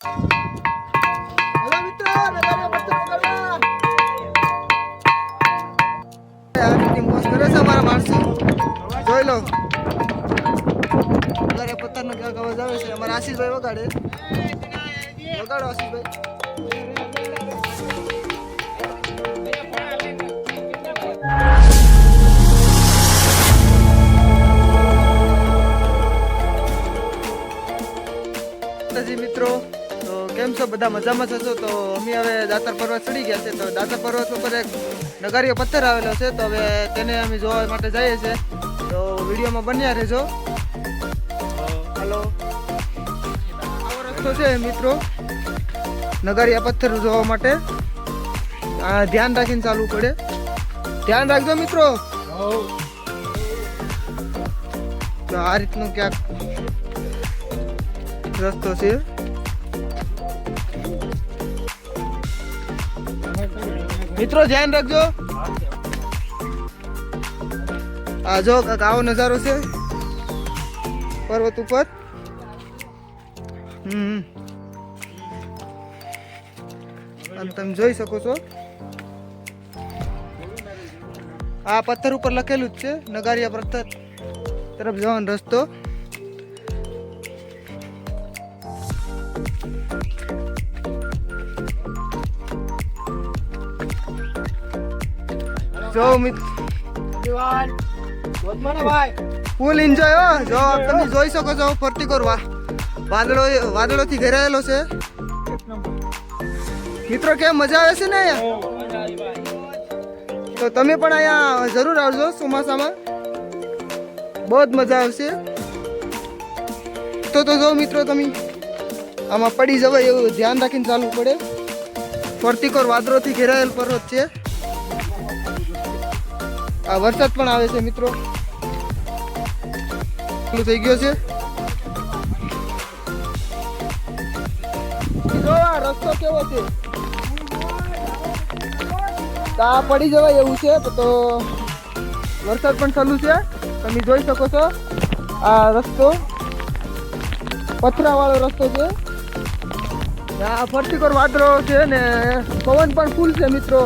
Hello મિત્રો, નગારિયા પથ્થર વગાડવા. આ રીતે મોજ કરે છે અમારા માણસો. જોઈ લો. નગારિયા પથ્થરનો ક્યાંક અવાજ આવે છે. અમારા આશીષભાઈ વગાડે. વગાડો આશીષભાઈ. મિત્રો તો કેમ છો બધા? મજામાં છો? તો અમે હવે દાતર પર્વત ચડી ગયા છે. તો દાતર પર્વત ઉપર એક નગારિયો પથ્થર આવેલો છે. તો હવે તેને અમે જોવા માટે જઈએ છીએ. તો વિડીયોમાં બન્યા રહેજો. હાલો, આવો રસ્તો છે મિત્રો નગારિયા પથ્થર જોવા માટે. ધ્યાન રાખીને ચાલવું પડે. ધ્યાન રાખજો મિત્રો. તો આ રીતનું ક્યાંક રસ્તો છે. મિત્રો ધ્યાન રાખજો. આ જો આવો નજારો છે પર્વત ઉપર. અને તમે જોઈ શકો છો આ પથ્થર ઉપર લખેલું જ છે નગારિયા પથ્થર તરફ જવાનો રસ્તો. જો ફૂલ એન્જોય હો. જો તમે જોઈ શકો છો ફરતી કરવા વાદળોથી ઘેરાયેલો છે મિત્રો. કેમ મજા આવે છે ને અહીંયા? તો તમે પણ અહીંયા જરૂર આવજો ચોમાસામાં. બહુ જ મજા આવશે. તો જો મિત્રો તમે આમાં પડી જવાય એવું ધ્યાન રાખીને ચાલવું પડે. ફરતી કોર વાદળોથી ઘેરાયેલ પર્વત છે. આ વરસાદ પણ આવે છે મિત્રો. થઈ ગયો છે. જો આ રસ્તો કેવો છે. આ પડી જવાય એવું છે. તો વરસાદ પણ ચાલુ છે. તમે જોઈ શકો છો આ રસ્તો પથરા વાળો રસ્તો છે. આ ફરતી કોર વાદળો છે ને પવન પણ ફૂલ છે મિત્રો.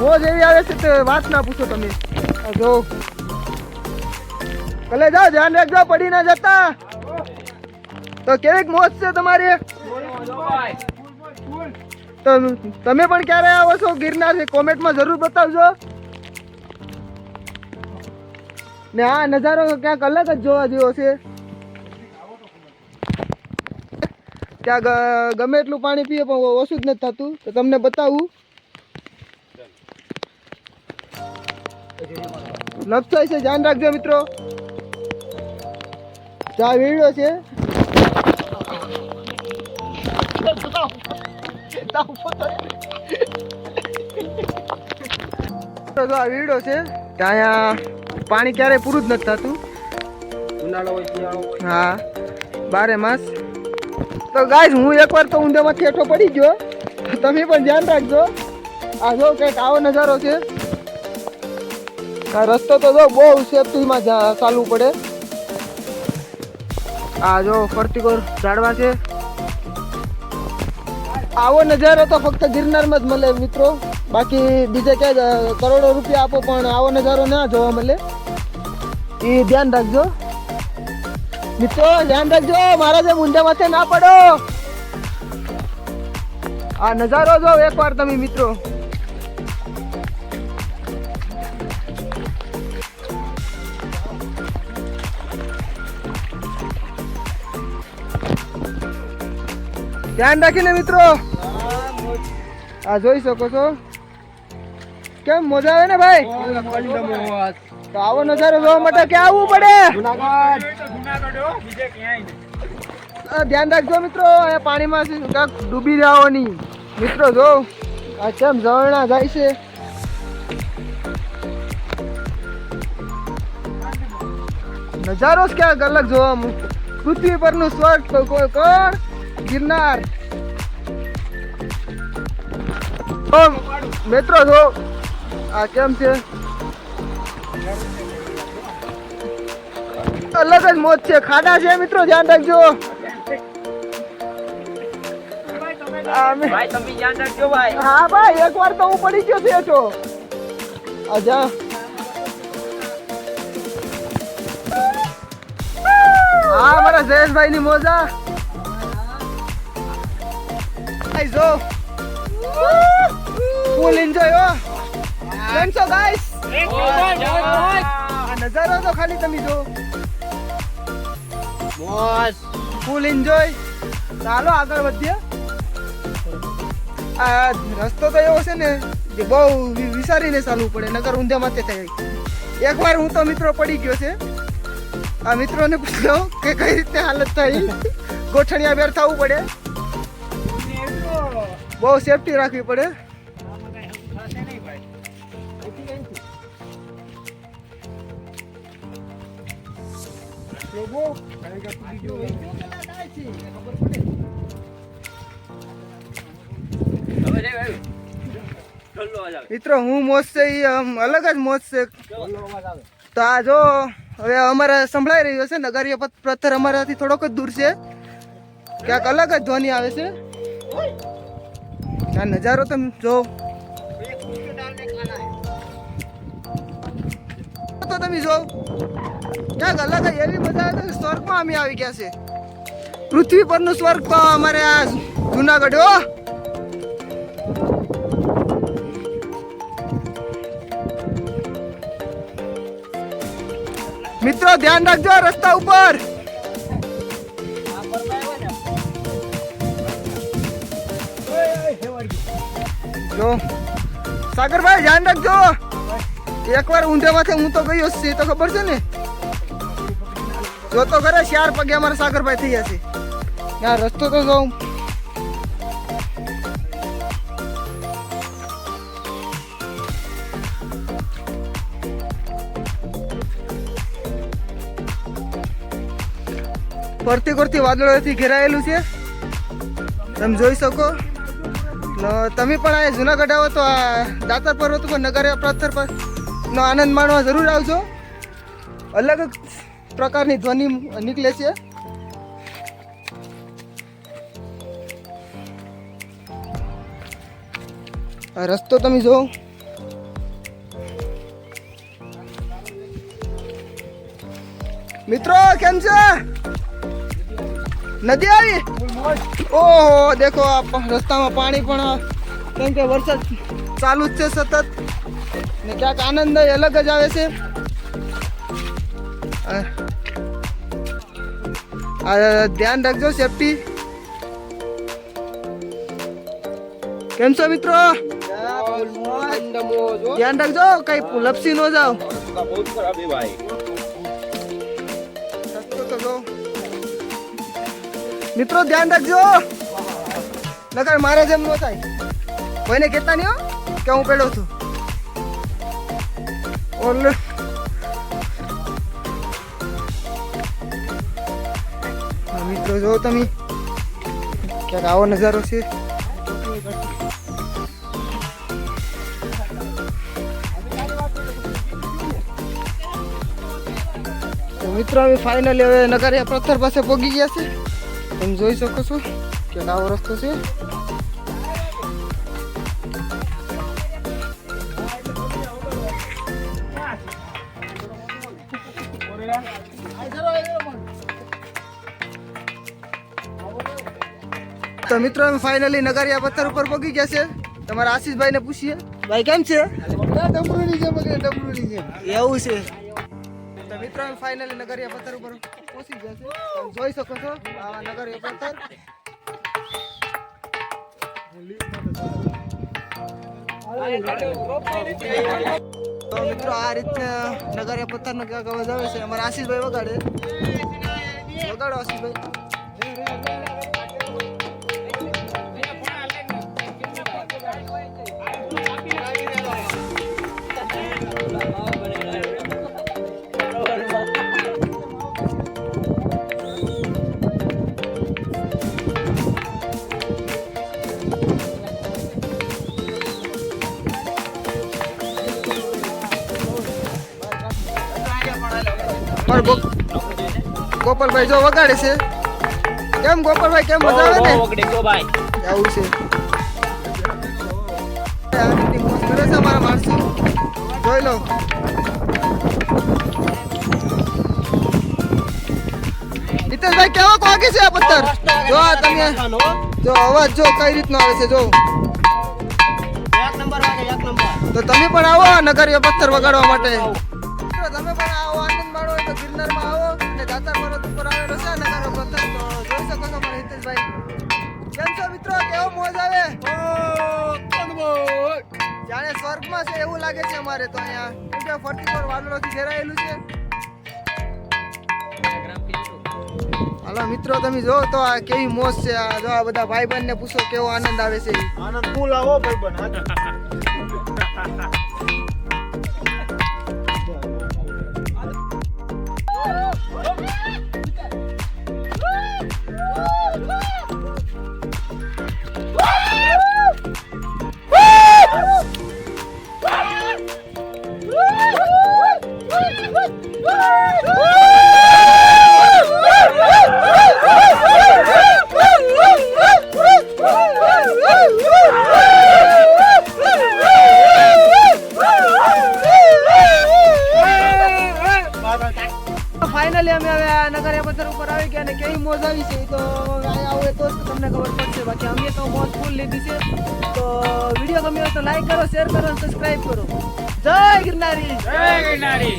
મોજ એવી આવે છે તે વાત ના પૂછો તમે. જો ભલે જાઓ, ધ્યાન રાખજો પડી ના જતા. તો કેવીક મોજ છે તમારી? તો તમે પણ ક્યારે આવો છો ગિરનાર? કોમેન્ટમાં જરૂર બતાવજો. ને આ નજારો ક્યાંક અલગ જ જોવા જેવો છે. ત્યાં ગમે એટલું પાણી પીએ પણ ઓછું જ નથી થતું. તો તમને બતાવું. લપસાય છે, ધ્યાન રાખજો મિત્રો. આ વીડિયો છે. આ વીડિયો છે. ત્યાં પાણી ક્યારેય પૂરું જ નથી થતું. હા, 12 માસ. તો ગાઈસ હું એકવાર તો ઊંધામાંથી હેઠો પડી ગયો. તમે પણ ધ્યાન રાખજો. આ જો કંઈક આવો નજારો છે. આ રસ્તો તો જો બહુ સેફટીમાં ચાલવું પડે. આ જો ફરતી કોર ઝાડવા છે. આવો નજારો તો ફક્ત ગિરનારમાં જ મળે મિત્રો. બાકી બીજે ક્યાંય કરોડો રૂપિયા આપો પણ આવો નજારો ના જોવા મળે. એ ધ્યાન રાખજો મિત્રો. ધ્યાન રાખજો મારા જેમ ઊંધા માથે ના પડો. આ નજારો જો એકવાર તમે મિત્રો. ધ્યાન રાખીને મિત્રો. આ જોઈ શકો છો કેમ મજા આવે ને ભાઈ. તો આવો નજારો જોવા માટે ક્યાં આવવું પડે? ધ્યાન રાખજો મિત્રો. અહીંયા પાણીમાં ડૂબી જવાની મિત્રો. જો આ કેમ ઝરણા જાય છે. નજારો જ ક્યાંક અલગ જોવા. પૃથ્વી પરનું સ્વર્ગ કોઈ કોણ? ગિરનાર. મિત્રો જો આ કેમ છે. અલગ જ મોજ છે. ખાડા છે મિત્રો, ધ્યાન રાખજો. ભાઈ તમે ધ્યાન રાખજો ભાઈ. હા ભાઈ, એકવાર તો હું પડી ગયો છું એઠો. આજા હા મારા જયેશભાઈ ની મોજા. આઈ જો ફૂલ એન્જોય હો. કેમ છો ગાઈસ? આ નજારો તો ખાલી તમે જો. Boss full enjoy. ચાલો આગળ વધીએ. આ રસ્તો તો એવો છે ને જે બહુ વિચારીને ચાલવું પડે, નગર ઊંધા માથે થાય. એકવાર હું તો મિત્રો પડી ગયો છે. આ મિત્રોને પૂછ્યો કે કઈ રીતે હાલત થઈ. ગોઠણિયા બેર થવું પડે, બહુ સેફટી રાખવી પડે. મિત્રો હું મોજ છે એ અલગ જ મોજ છે. તો આ જો હવે અમારે સંભળાઈ રહ્યો છે નગારીઓ પથ્થર અમારાથી થોડોક જ દૂર છે, ક્યાંક અલગ જ ધ્વનિ આવે છે. આ નજારો તમે જો તો તમે જો ક્યાંક અલગ જ એવી મજા આવે છે. સ્વર્ગમાં અમે આવી ગયા છે. પૃથ્વી પરનું સ્વર્ગ તો અમારે આ જુનાગઢ હો. મિત્રો ધ્યાન રાખજો રસ્તા ઉપર. જો સાગરભાઈ ધ્યાન રાખજો. એકવાર ઊંધેમાંથી હું તો ગયો છે તો ખબર છે ને. જો તો કરે 4 પગે અમારા સાગરભાઈ થઈ જશે. આ રસ્તો તો જો ફરતી કરતી વાદળોથી ઘેરાયેલું છે, તમે જોઈ શકો. તમે પણ આ જુનાગઢ આવો તો આ દાતાર પર્વત ઉપર નગારીયા પથ્થર પર નો આનંદ માણવા જરૂર આવજો. અલગ પ્રકારની ધ્વનિ નીકળે છે. આ રસ્તો તમે જો. મિત્રો કેમ છે? નદી આવી? ઓહો દેખો આ રસ્તામાં પાણી પણ, કેમ કે વરસાદ ચાલુ જ છે સતત ને ક્યાંક આનંદ અલગ જ આવે છે. ધ્યાન રાખજો, સેફટી. કેમ છો મિત્રો? ધ્યાન રાખજો કઈ લપસી ન જાઓ. મિત્રો ધ્યાન રાખજો, નકર મારે જેમ ન થાય. કોઈને કહેતા નહીં હો કે હું પેડો છું. મિત્રો જો તમે ક્યાંક આવો નજારો છે. તો મિત્રો અમે ફાઇનલી હવે નગારીયા પથ્થર પાસે પહોંચી ગયા છે. તમે જોઈ શકો છો કે આવો રસ્તો છે. તો મિત્રો અમે ફાઇનલી નગારીયા પથ્થર ઉપર પહોંચી ગયા છે. તમારા આશીષભાઈ ને પૂછીએ, ભાઈ કેમ છે? ડમરૂની જેમ એવું છે. તો મિત્રો અમે ફાઇનલી નગારીયા પથ્થર ઉપર પહોંચી ગયા છે. તમે જોઈ શકો છો આ નગારીયા પથ્થર. તો મિત્રો આ રીતના નગારીયા પથ્થર નો ક્યાંક અવાજ આવે છે. અમારા આશીષભાઈ વગાડો આશીષભાઈ. ગોપાલભાઈ જો વગાડે છે. કેમ ગોપાલભાઈ કેમ મજા આવે ને ઓગડી ગયો ભાઈ. એવું છે આ રીતની મોજ કરે છે અમારા માણસો જોઈ લો હિતેશભાઈ કેવો વાગે છે આ પથ્થર જો આ તમે જો અવાજ જો કઈ રીતનો આવે છે જો એક નંબર વાગે, એક નંબર. તો તમે પણ આવો નગરીય પથ્થર વગાડવા માટે મિત્રો, તમે પણ આવો આનંદ માણો હોય તો ગિરનારમાં આવો અને દાતાર પર્વત ઉપર આવેલો છે નગરીય પથ્થર તો જોઈ શકો છો મારા હિતેશભાઈ કેમ છો મિત્રો કેવો મોજ આવે જાણે સ્વર્ગમાં છે એવું લાગે છે અમારે તો અહીંયા કેમ કે ફરતી પર વાદળોથી ઘેરાયેલું છે હાલો મિત્રો તમે જો તો આ કેવી મોજ છે આ જો આ બધા ભાઈ બહેન ને પૂછો કેવો આનંદ આવે છે આનંદ ફૂલ આવો ભાઈબંધ ફાઇનલી અમે હવે આ નગરિયા પથ્થર ઉપર આવી ગયા અને કેવી મોજ આવી છે એ તો અહીંયા આવો તો જ તમને ખબર પડશે બાકી અમે તો મોજ ફૂલ લીધી છે તો વિડીયો ગમ્યો હોય તો લાઈક કરો શેર કરો અને સબસ્ક્રાઇબ કરો જય ગિરનારી જય ગિરનારી.